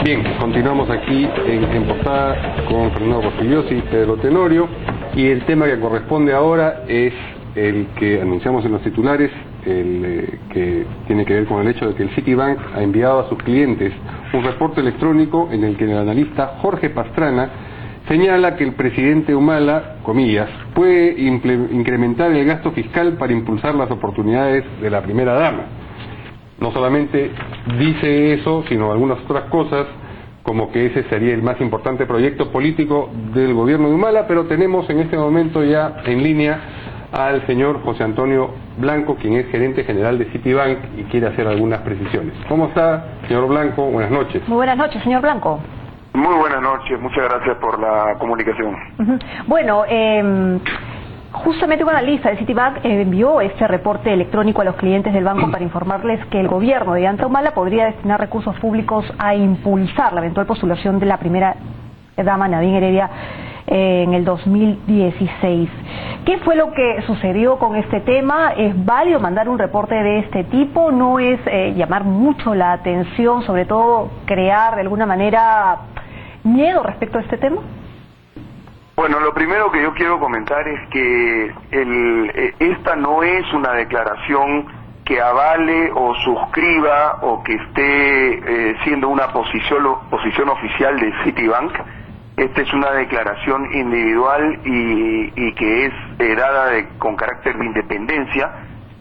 Bien, continuamos aquí en Portada con Fernando Rospigliosi y Pedro Tenorio, y el tema que corresponde ahora es el que anunciamos en los titulares, que tiene que ver con el hecho de que el Citibank ha enviado a sus clientes un reporte electrónico en el que el analista Jorge Pastrana señala que el presidente Humala, comillas, puede incrementar el gasto fiscal para impulsar las oportunidades de la primera dama. No solamente dice eso, sino algunas otras cosas, como que ese sería el más importante proyecto político del gobierno de Humala, pero tenemos en este momento ya en línea al señor José Antonio Blanco, quien es gerente general de Citibank y quiere hacer algunas precisiones. ¿Cómo está, señor Blanco? Buenas noches. Muy buenas noches, señor Blanco. Muy buenas noches, muchas gracias por la comunicación. Bueno, justamente un analista de Citibank envió este reporte electrónico a los clientes del banco para informarles que el gobierno de Ollanta Humala podría destinar recursos públicos a impulsar la eventual postulación de la primera dama Nadine Heredia en el 2016. ¿Qué fue lo que sucedió con este tema? ¿Es válido mandar un reporte de este tipo? ¿No es llamar mucho la atención, sobre todo crear de alguna manera miedo respecto a este tema? Bueno, lo primero que yo quiero comentar es que esta no es una declaración que avale o suscriba o que esté siendo una posición oficial de Citibank. Esta es una declaración individual y que es dada con carácter de independencia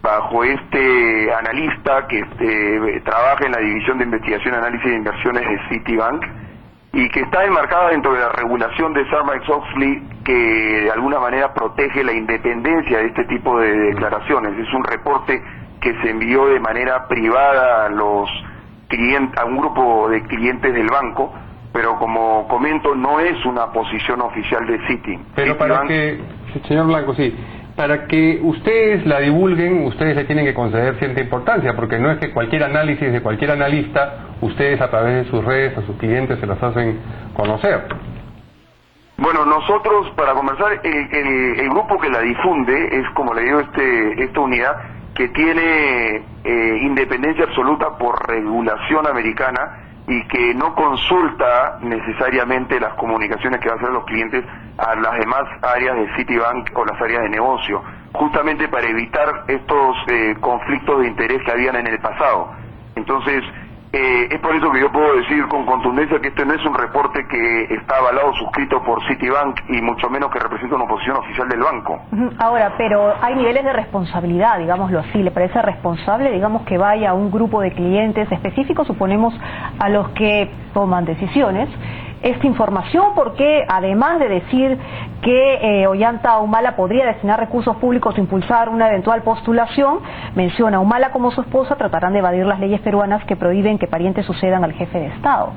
bajo este analista que trabaja en la División de Investigación, Análisis de Inversiones de Citibank, y que está enmarcada dentro de la regulación de Sarbanes-Oxley, que de alguna manera protege la independencia de este tipo de declaraciones. Es un reporte que se envió de manera privada a los clientes, a un grupo de clientes del banco, pero como comento, no es una posición oficial de Citi. Pero para que, señor Blanco, sí, para que ustedes la divulguen, ustedes le tienen que conceder cierta importancia, porque no es que cualquier análisis de cualquier analista, ustedes a través de sus redes, a sus clientes, se las hacen conocer. Bueno, nosotros, para comenzar, el grupo que la difunde es, como le digo, esta unidad que tiene independencia absoluta por regulación americana y que no consulta necesariamente las comunicaciones que va a hacer los clientes a las demás áreas de Citibank o las áreas de negocio, justamente para evitar estos conflictos de interés que habían en el pasado. Entonces, es por eso que yo puedo decir con contundencia que este no es un reporte que está avalado, suscrito por Citibank y mucho menos que representa una posición oficial del banco. Ahora, pero hay niveles de responsabilidad, digámoslo así. ¿Le parece responsable, digamos, que vaya a un grupo de clientes específicos, suponemos, a los que toman decisiones, esta información? Porque además de decir que Ollanta Humala podría destinar recursos públicos a impulsar una eventual postulación, menciona: Humala como su esposa tratarán de evadir las leyes peruanas que prohíben que parientes sucedan al jefe de Estado.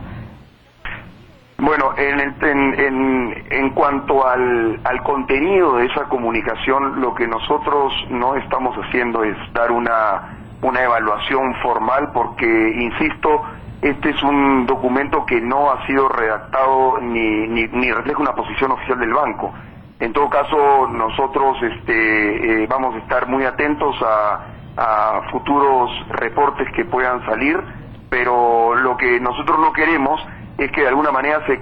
Bueno, en cuanto al contenido de esa comunicación, lo que nosotros no estamos haciendo es dar una evaluación formal, porque, insisto, este es un documento que no ha sido redactado ni refleja una posición oficial del banco. En todo caso, nosotros vamos a estar muy atentos a futuros reportes que puedan salir, pero lo que nosotros no queremos es que de alguna manera se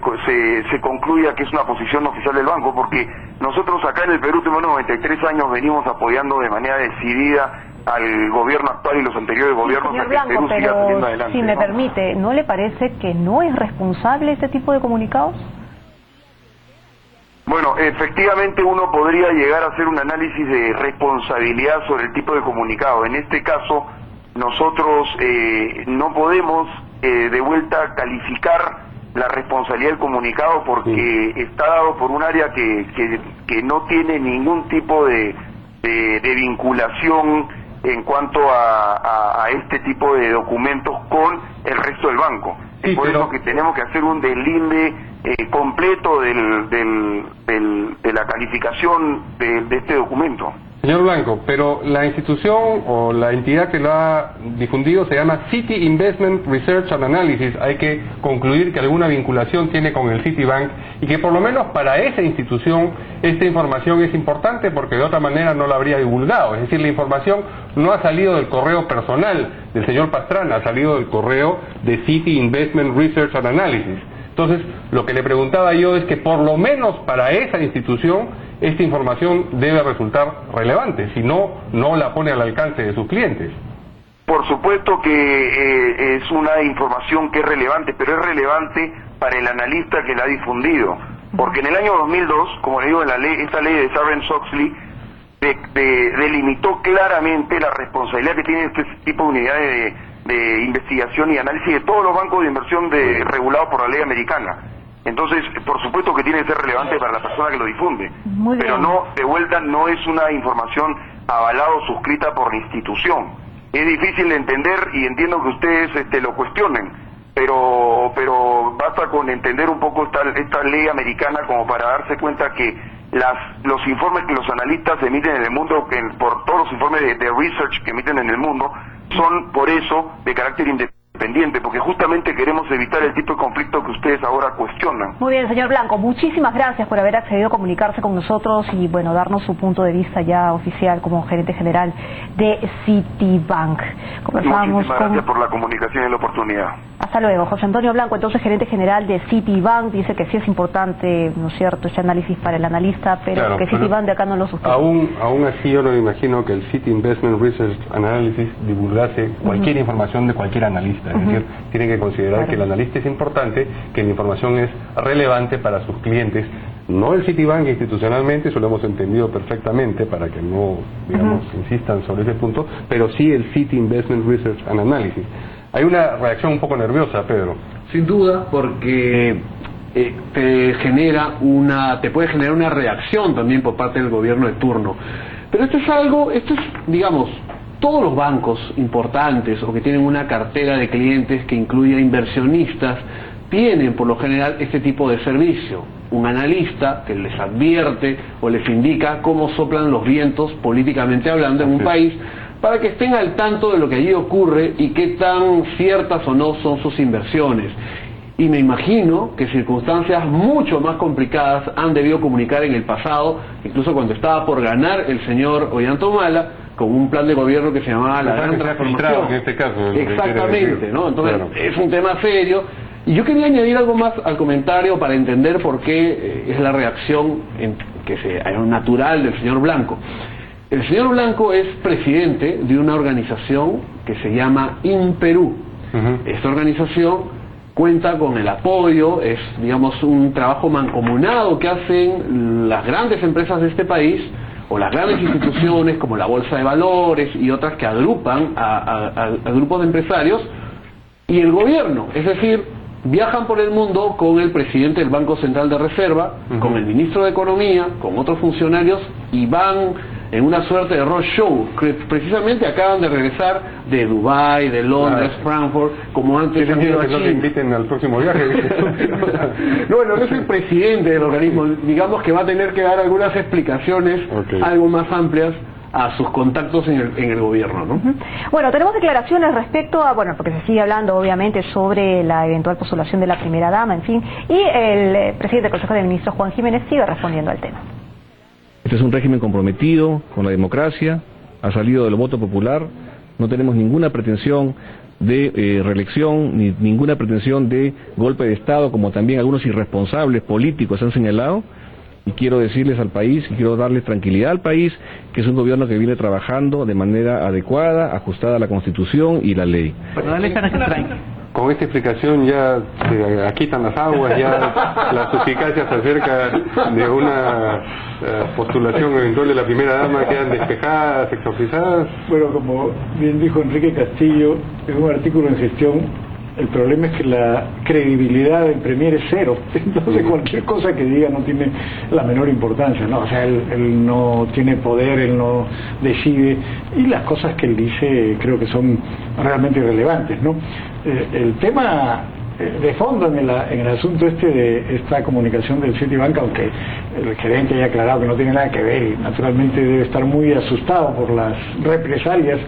concluya que es una posición oficial del banco, porque nosotros acá en el Perú tenemos 93 años, venimos apoyando de manera decidida al gobierno actual y los anteriores gobiernos, señor a que el Perú siga saliendo adelante. Si me permite, ¿no le parece que no es responsable este tipo de comunicados? Bueno, efectivamente uno podría llegar a hacer un análisis de responsabilidad sobre el tipo de comunicado. En este caso, nosotros no podemos de vuelta calificar la responsabilidad del comunicado, porque está dado por un área que no tiene ningún tipo de vinculación en cuanto a este tipo de documentos con el resto del banco. Sí, por eso que tenemos que hacer un deslinde completo de la calificación de este documento. Señor Blanco, pero la institución o la entidad que lo ha difundido se llama Citi Investment Research and Analysis. Hay que concluir que alguna vinculación tiene con el Citibank y que por lo menos para esa institución esta información es importante porque de otra manera no la habría divulgado. Es decir, la información no ha salido del correo personal del señor Pastrana, ha salido del correo de Citi Investment Research and Analysis. Entonces, lo que le preguntaba yo es que por lo menos para esa institución esta información debe resultar relevante, si no, no la pone al alcance de sus clientes. Por supuesto que es una información que es relevante, pero es relevante para el analista que la ha difundido. Porque en el año 2002, como le digo, esta ley de Sarbanes-Oxley delimitó claramente la responsabilidad que tienen este tipo de unidades de investigación y análisis de todos los bancos de inversión regulados por la ley americana. Entonces, por supuesto que tiene que ser relevante para la persona que lo difunde, pero no, de vuelta, no es una información avalada o suscrita por la institución. Es difícil de entender y entiendo que ustedes lo cuestionen, pero basta con entender un poco esta ley americana como para darse cuenta que los informes que los analistas emiten en el mundo, por todos los informes de research que emiten en el mundo, son por eso de carácter independiente, porque justamente queremos evitar el tipo de conflicto que ustedes ahora cuestionan. Muy bien, señor Blanco, muchísimas gracias por haber accedido a comunicarse con nosotros y bueno, darnos su punto de vista ya oficial como gerente general de Citibank. Muchísimas gracias por la comunicación y la oportunidad. Hasta luego. José Antonio Blanco, entonces gerente general de Citibank, dice que sí es importante, ¿no es cierto?, este análisis para el analista, pero claro, que Citibank de acá no lo suscribe. Aún así yo no me imagino que el Citi Investment Research Analysis divulgase cualquier información de cualquier analista. Es decir, tienen que considerar que el analista es importante, que la información es relevante para sus clientes. No el Citibank institucionalmente, eso lo hemos entendido perfectamente para que no, digamos, insistan sobre ese punto, pero sí el Citi Investment Research and Analysis. Hay una reacción un poco nerviosa, Pedro. Sin duda, porque te puede generar una reacción también por parte del gobierno de turno. Pero esto es, digamos, todos los bancos importantes o que tienen una cartera de clientes que incluye a inversionistas tienen por lo general este tipo de servicio. Un analista que les advierte o les indica cómo soplan los vientos políticamente hablando en un país para que estén al tanto de lo que allí ocurre y qué tan ciertas o no son sus inversiones. Y me imagino que circunstancias mucho más complicadas han debido comunicar en el pasado, incluso cuando estaba por ganar el señor Ollanta-Humala, con un plan de gobierno que se llamaba la Gran Transformación. En este caso, exactamente, ¿no? Entonces, es un tema serio. Y yo quería añadir algo más al comentario para entender por qué es la reacción natural del señor Blanco. El señor Blanco es presidente de una organización que se llama INPERÚ. Esta organización cuenta con el apoyo, es, digamos, un trabajo mancomunado que hacen las grandes empresas de este país o las grandes instituciones como la Bolsa de Valores y otras que agrupan a grupos de empresarios y el gobierno, es decir, viajan por el mundo con el presidente del Banco Central de Reserva, con el ministro de Economía, con otros funcionarios y van en una suerte de roadshow, que precisamente acaban de regresar de Dubái, de Londres, Frankfurt, como antes han ido a China. No le inviten al próximo viaje. No, bueno, es el presidente del organismo, digamos que va a tener que dar algunas explicaciones algo más amplias a sus contactos en el gobierno, ¿no? Bueno, tenemos declaraciones respecto a, porque se sigue hablando obviamente sobre la eventual postulación de la primera dama, en fin, y el presidente del Consejo de Ministros, Juan Jiménez, sigue respondiendo al tema. Este es un régimen comprometido con la democracia, ha salido del voto popular, no tenemos ninguna pretensión de reelección, ni ninguna pretensión de golpe de Estado, como también algunos irresponsables políticos han señalado, y quiero decirles al país, y quiero darles tranquilidad al país, que es un gobierno que viene trabajando de manera adecuada, ajustada a la Constitución y la ley. Con esta explicación ya se aquitan las aguas, ya la suspicacia acerca de una postulación eventual de la primera dama quedan despejadas, exorcizadas. Bueno, como bien dijo Enrique Castillo en un artículo en Gestión, el problema es que la credibilidad del Premier es cero, entonces cualquier cosa que diga no tiene la menor importancia, ¿no? O sea, él no tiene poder, él no decide, y las cosas que él dice creo que son realmente irrelevantes, ¿no? El tema de fondo en el asunto de esta comunicación del Citibank, aunque el gerente haya aclarado que no tiene nada que ver y naturalmente debe estar muy asustado por las represalias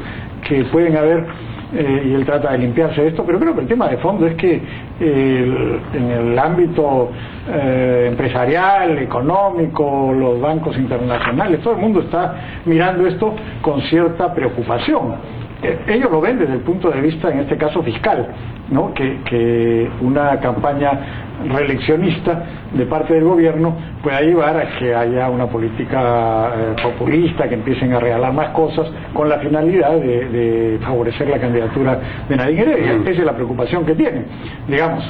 que pueden haber, y él trata de limpiarse de esto, pero creo que el tema de fondo es que en el ámbito empresarial, económico, los bancos internacionales, todo el mundo está mirando esto con cierta preocupación. Ellos lo ven desde el punto de vista, en este caso, fiscal, ¿no? Que una campaña reeleccionista de parte del gobierno pueda llevar a que haya una política populista, que empiecen a regalar más cosas con la finalidad de favorecer la candidatura de Nadine Heredia. Esa es la preocupación que tienen. Digamos,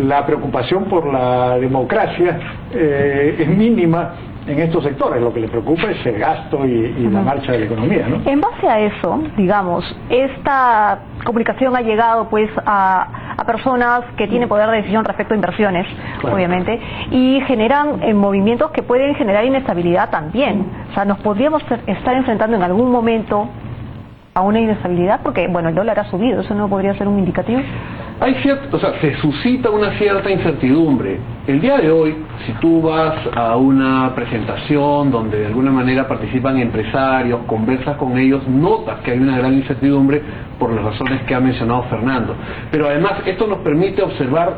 la preocupación por la democracia es mínima en estos sectores. Lo que le preocupa es el gasto y la marcha de la economía, ¿no? En base a eso, digamos, esta comunicación ha llegado pues a personas que tienen poder de decisión respecto a inversiones, claro, obviamente, y generan movimientos que pueden generar inestabilidad también. O sea, nos podríamos estar enfrentando en algún momento a una inestabilidad, porque bueno, el dólar ha subido, ¿eso no podría ser un indicativo? Hay cierto, o sea, se suscita una cierta incertidumbre. El día de hoy, si tú vas a una presentación donde de alguna manera participan empresarios, conversas con ellos, notas que hay una gran incertidumbre por las razones que ha mencionado Fernando. Pero además esto nos permite observar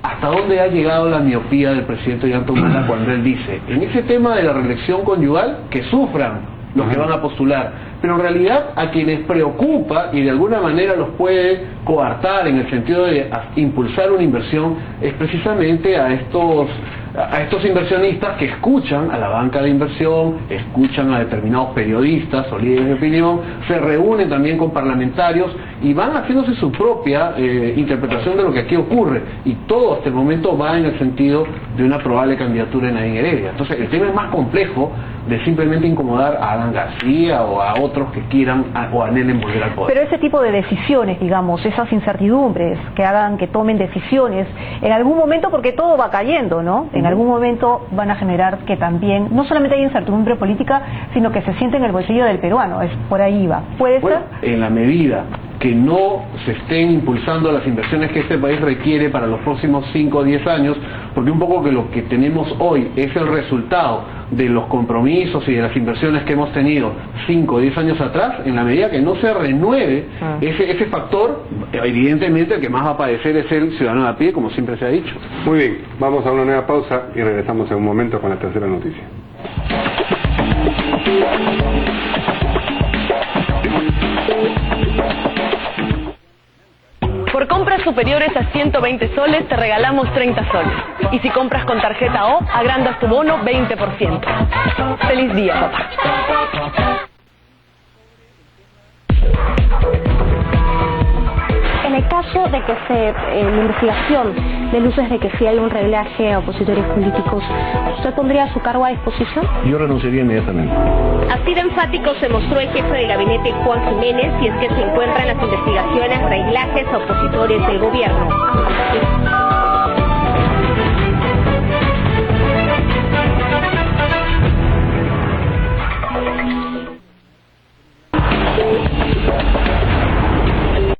hasta dónde ha llegado la miopía del presidente Ollanta Humala cuando él dice, en ese tema de la reelección conyugal, que sufran los que van a postular, pero en realidad a quienes preocupa y de alguna manera los puede coartar en el sentido de impulsar una inversión es precisamente a estos inversionistas que escuchan a la banca de inversión, escuchan a determinados periodistas o líderes de opinión, se reúnen también con parlamentarios y van haciéndose su propia interpretación de lo que aquí ocurre, y todo hasta el momento va en el sentido de una probable candidatura de Nadine Heredia. Entonces el tema es más complejo de simplemente incomodar a Alan García o a otros que quieran o anhelen volver al poder. Pero ese tipo de decisiones, digamos, esas incertidumbres que hagan que tomen decisiones, en algún momento, porque todo va cayendo, ¿no? En algún momento van a generar que también, no solamente hay incertidumbre política, sino que se siente en el bolsillo del peruano, es por ahí va. ¿Puede ser? En la medida que no se estén impulsando las inversiones que este país requiere para los próximos 5 o 10 años, porque un poco que lo que tenemos hoy es el resultado de los compromisos y de las inversiones que hemos tenido 5 o 10 años atrás, en la medida que no se renueve ese factor, evidentemente el que más va a padecer es el ciudadano de a pie, como siempre se ha dicho. Muy bien, vamos a una nueva pausa y regresamos en un momento con la tercera noticia. Por compras superiores a 120 soles te regalamos 30 soles. Y si compras con tarjeta O, agrandas tu bono 20%. ¡Feliz día, papá! En el caso de que la investigación de luces de que sí hay un reglaje a opositores políticos, ¿usted pondría su cargo a disposición? Yo renunciaría inmediatamente. Así de enfático se mostró el jefe de gabinete Juan Jiménez si es que se encuentran las investigaciones reglajes a opositores del gobierno.